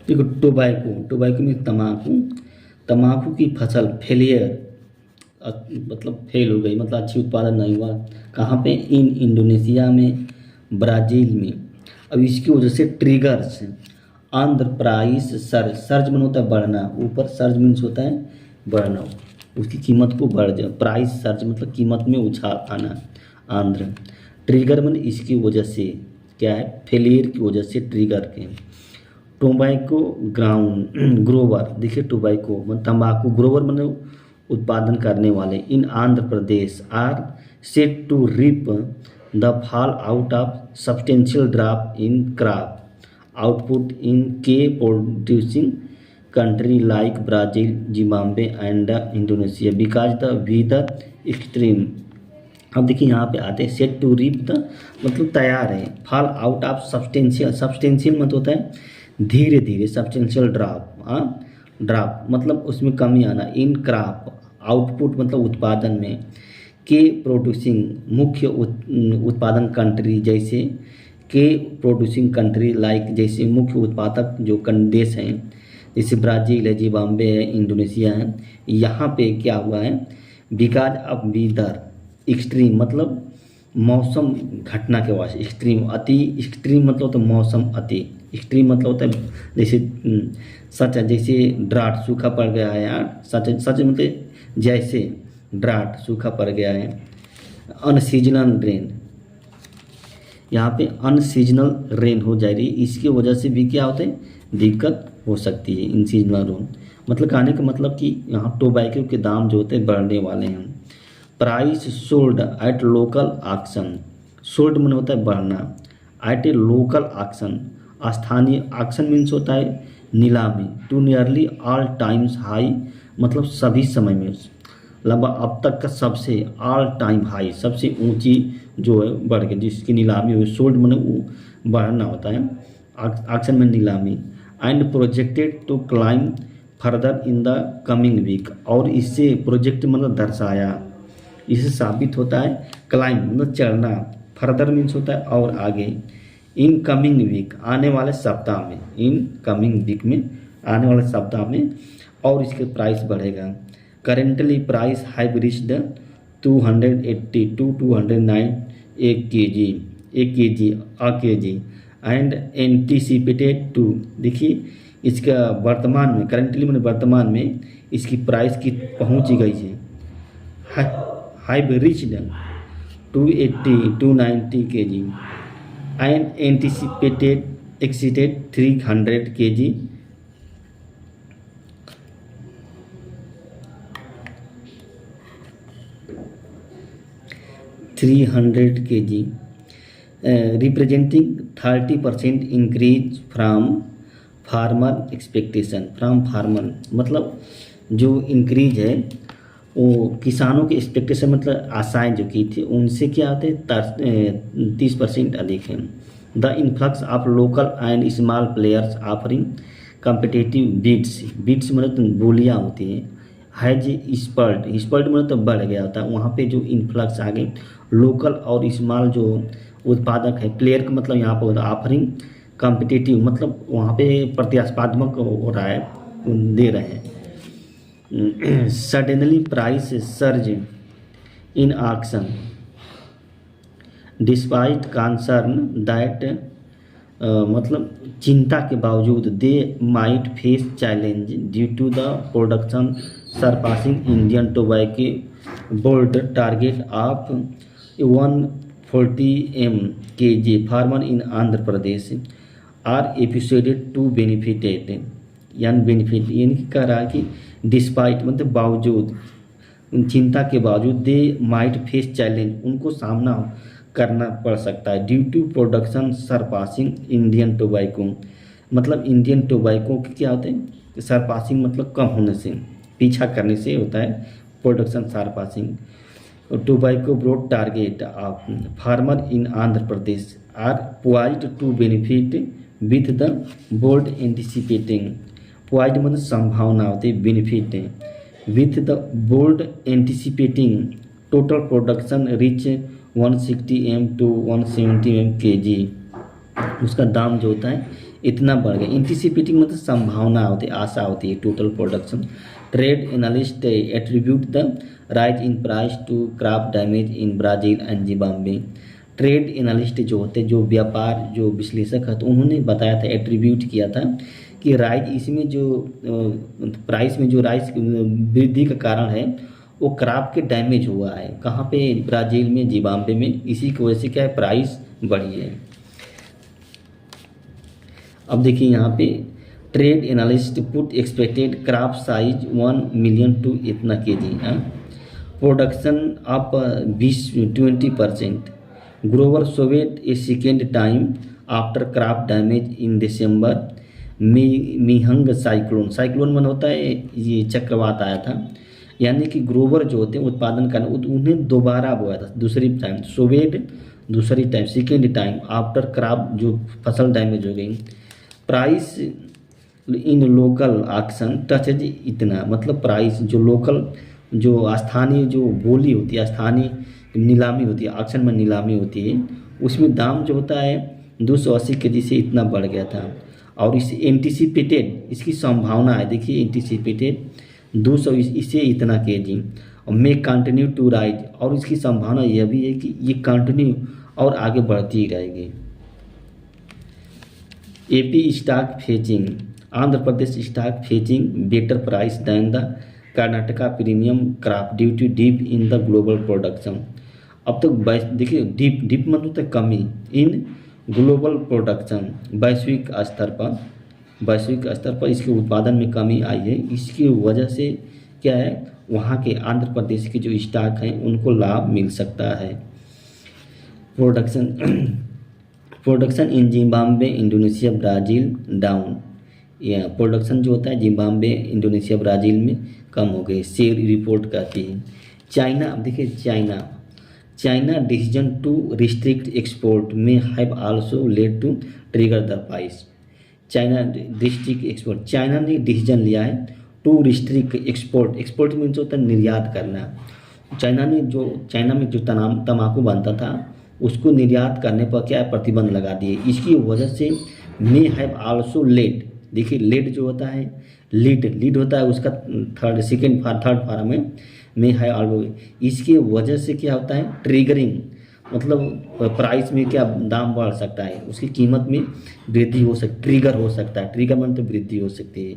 देखो टोबैको में तम्बाकू, तम्बाकू की फसल फेलियर, मतलब फेल हो गई, मतलब अच्छी उत्पादन नहीं हुआ। कहाँ पे? इन इंडोनेशिया में, ब्राज़ील में। अब इसकी वजह से triggers on the price surge, surge मन होता है बढ़ना, ऊपर सर्ज मीन्स होता है बढ़ना, उसकी कीमत को बढ़ जाए, प्राइस सर्ज मतलब कीमत में उछाल आना। आंध्र ट्रिगर मन इसकी वजह से क्या है? फेलियर की वजह से ट्रिगर के। टोबैको ग्राउंड ग्रोवर, देखिए टोबैको मतलब तंबाकू, ग्रोवर मतलब उत्पादन करने वाले, in Andhra Pradesh are set to reap the fall out of substantial drop in crop output in के producing country like Brazil, Zimbabwe and Indonesia because the weather extreme। अब देखिए यहाँ पे आते हैं सेट टू रीप द मतलब तैयार है, fall out of substantial, substantial मतलब होता है धीरे धीरे, सब्सटेंशियल ड्रॉप, हाँ ड्रॉप मतलब उसमें कमी आना, इन क्रॉप आउटपुट मतलब उत्पादन में, के प्रोड्यूसिंग मुख्य उत्पादन कंट्री, जैसे के प्रोड्यूसिंग कंट्री लाइक जैसे मुख्य उत्पादक जो देश हैं, जैसे ब्राज़ील है, जिम्बाब्वे है, इंडोनेशिया है। यहाँ पे क्या हुआ है? बिकॉज ऑफ वेदर एक्सट्रीम मतलब मौसम घटना के वास्ते, एक्सट्रीम अति, एक्सट्रीम मतलब होता है मौसम अति, एक्सट्रीम मतलब होता है जैसे सच, जैसे ड्राट सूखा पड़ गया है यार, सच सच मतलब जैसे ड्राट सूखा पड़ गया है। अनसीजनल रेन, यहाँ पे अनसीजनल रेन हो जा रही है, इसकी वजह से भी क्या होता है? दिक्कत हो सकती है। इन सीजनल रेन मतलब कहने का मतलब कि यहाँ टोबैको के दाम जो होते हैं बढ़ने वाले हैं। Price sold at local auction, sold mean होता है बढ़ना, एट ए लोकल ऑक्शन स्थानीय, ऑक्शन मीन्स होता है नीलामी, to nearly all times high मतलब सभी समय में, लगभग अब तक का सबसे ऑल टाइम हाई सबसे ऊंची जो है बढ़ गई, जिसकी नीलामी हुई। सोल्ड मन वो बढ़ना होता है, ऑक्शन में नीलामी। And projected to climb further in the coming week, और इससे प्रोजेक्ट मतलब दर्शाया, इससे साबित होता है क्लाइम मतलब चढ़ना, फर्दर मीन्स होता है और आगे, इन कमिंग वीक आने वाले सप्ताह में, इन कमिंग वीक में आने वाले सप्ताह में, और इसके प्राइस बढ़ेगा। Currently price have reached 280 to 209 एक के जी एंड एंटीसिपेटेड टू, देखिए इसका वर्तमान में, करेंटली मैंने वर्तमान में इसकी प्राइस की पहुंच गई है, have reached 280 290 kg and anticipated exceeded 300 kg। 300 kg representing 30% increase from farmer expectation, from farmer मतलब जो इंक्रीज है वो किसानों के एक्सपेक्टेशन मतलब आशाएं जो की थी उनसे क्या आते 30% अधिक है। The influx of local and small players offering competitive bids, bids मतलब बोलियाँ होती हैं, हैज स्पर्ड, स्पर्ड मतलब तो बढ़ गया होता है, वहाँ पे जो इन्फ्लक्स आ गए लोकल और स्मॉल जो उत्पादक है, प्लेयर का मतलब यहाँ पर ऑफरिंग कॉम्पिटिटिव मतलब वहाँ पे प्रतिस्पर्धात्मक हो रहा है, दे रहे हैं। Suddenly price surge in auction despite concern that, मतलब चिंता के बावजूद they might face challenge due to the production surpassing Indian tobacco bold target of 140 kg farmer in Andhra Pradesh are एपिसोडेड टू बेनिफिटेड, यानी बेनिफिट यानी कि कह रहा है कि डिस्पाइट मतलब बावजूद, चिंता के बावजूद, दे माइट फेस चैलेंज उनको सामना करना पड़ सकता है, due to production surpassing Indian tobacco मतलब इंडियन टोबैको के क्या होते हैं, सरपासिंग मतलब कम होने से, पीछा करने से होता है production surpassing. Tobacco broad target of farmer in Andhra Pradesh are poised to benefit with the bold anticipating, poised मतलब संभावना होती है, benefit with the bold anticipating total production reach 160 to 170 kg, उसका दाम जो होता है इतना बढ़ गया। एंटीसिपेटिंग मतलब संभावना होती है, आशा होती है। Total production trade analyst attribute the rise in price to crop damage in Brazil and Zimbabwe. Trade analyst जो होते जो व्यापार जो विश्लेषक है, तो उन्होंने बताया था, एट्रीब्यूट किया था कि राइज इसमें जो प्राइस में जो राइज वृद्धि का कारण है वो क्रॉप के डैमेज हुआ है। कहाँ पे? ब्राज़ील में, जिम्बाब्वे में। इसी की वजह से क्या है, प्राइस बढ़ी है। अब देखिए यहाँ पे trade analyst put expected crop size 1 million to इतना KG, production up 20% grower sowed a second time after crop damage in December. Michaung cyclone मन होता है, ये चक्रवात आया था, यानी कि ग्रोवर जो होते हैं उत्पादन करने, उन्हें दोबारा बोया था, दूसरी टाइम। सोवेट दूसरी time, second time after crop जो फसल डैमेज हो गई। Price in local auction touches इतना, मतलब प्राइस जो लोकल जो स्थानीय जो बोली होती है, स्थानीय नीलामी होती है, ऑक्शन में नीलामी होती है, उसमें दाम जो होता है 280 केजी से इतना बढ़ गया था। और इस एंटीसिपेटेड, इसकी संभावना है, देखिए एंटीसिपेटेड 200 इससे इतना केजी, और मे कंटिन्यू टू राइज, और इसकी संभावना यह भी है कि ये कंटिन्यू और आगे बढ़ती ही रहेगी। AP stock fetching, Andhra Pradesh stock fetching better price than the Karnataka premium crop due to dip in the global production. अब तक देखिए डिप मतलब होता है कमी इन ग्लोबल प्रोडक्शन, वैश्विक स्तर पर इसके उत्पादन में कमी आई है। इसकी वजह से क्या है, वहाँ के आंध्र प्रदेश के जो स्टॉक हैं उनको लाभ मिल सकता है। Production in Zimbabwe Indonesia Brazil down, या प्रोडक्शन जो होता है जिम्बाब्वे इंडोनेशिया ब्राज़ील में कम हो गई, शेयर रिपोर्ट कहती है। चाइना, अब देखिए China decision to restrict export may have also led to trigger the price. China district export, China ने डिसीजन लिया है टू रिस्ट्रिक्ट एक्सपोर्ट मीन्स होता है निर्यात करना। चाइना में जो तंबाकू बनता था उसको निर्यात करने पर क्या प्रतिबंध लगा दिए। इसकी वजह से मे हैव आल्सो लेड, देखिए लेड जो होता है, लीड होता है उसका थर्ड फॉर्म में मे हैव आल्सो। इसकी वजह से क्या होता है, ट्रिगरिंग, मतलब प्राइस में क्या दाम बढ़ सकता है, उसकी कीमत में वृद्धि हो सकती, ट्रिगर हो सकता है, ट्रिगर मतलब वृद्धि हो सकती है।